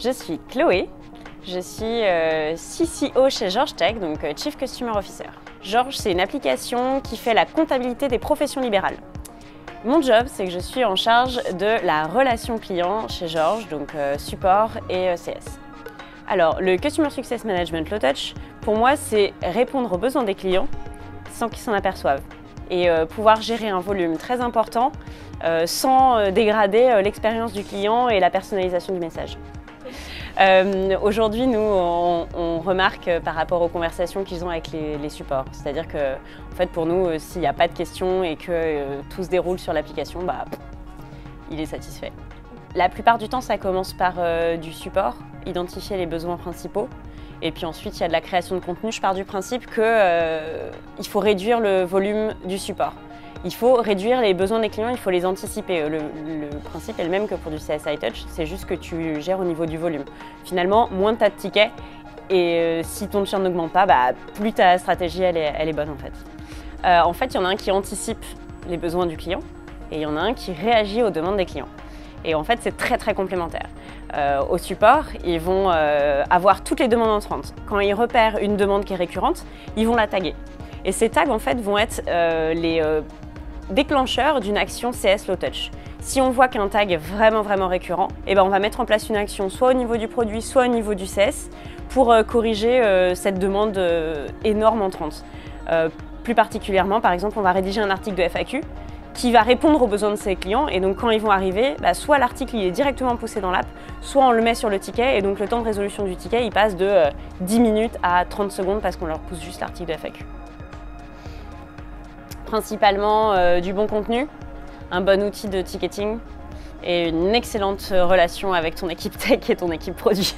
Je suis Chloé, je suis CCO chez Georges Tech, donc Chief Customer Officer. Georges, c'est une application qui fait la comptabilité des professions libérales. Mon job, c'est que je suis en charge de la relation client chez Georges, donc support et CS. Alors, le Customer Success Management Low Touch, pour moi, c'est répondre aux besoins des clients sans qu'ils s'en aperçoivent et pouvoir gérer un volume très important sans dégrader l'expérience du client et la personnalisation du message. Aujourd'hui, nous, on remarque par rapport aux conversations qu'ils ont avec les supports. C'est-à-dire que, en fait, pour nous, s'il n'y a pas de questions et que tout se déroule sur l'application, il est satisfait. La plupart du temps, ça commence par du support, identifier les besoins principaux. Et puis ensuite, il y a de la création de contenu. Je pars du principe qu'il faut réduire le volume du support. Il faut réduire les besoins des clients, il faut les anticiper. Le principe est le même que pour du CSI Touch, c'est juste que tu gères au niveau du volume. Finalement, moins tu as de tickets et si ton churn n'augmente pas, plus ta stratégie elle est bonne en fait. En fait, il y en a un qui anticipe les besoins du client et il y en a un qui réagit aux demandes des clients. Et en fait, c'est très très complémentaire. Au support, ils vont avoir toutes les demandes entrantes. Quand ils repèrent une demande qui est récurrente, ils vont la taguer. Et ces tags en fait vont être les déclencheur d'une action CS Low Touch. Si on voit qu'un tag est vraiment récurrent, on va mettre en place une action soit au niveau du produit, soit au niveau du CS pour corriger cette demande énorme entrante. Plus particulièrement, par exemple, on va rédiger un article de FAQ qui va répondre aux besoins de ses clients et donc quand ils vont arriver, soit l'article est directement poussé dans l'app, soit on le met sur le ticket et donc le temps de résolution du ticket il passe de 10 minutes à 30 secondes parce qu'on leur pousse juste l'article de FAQ. Principalement du bon contenu, un bon outil de ticketing et une excellente relation avec ton équipe tech et ton équipe produit.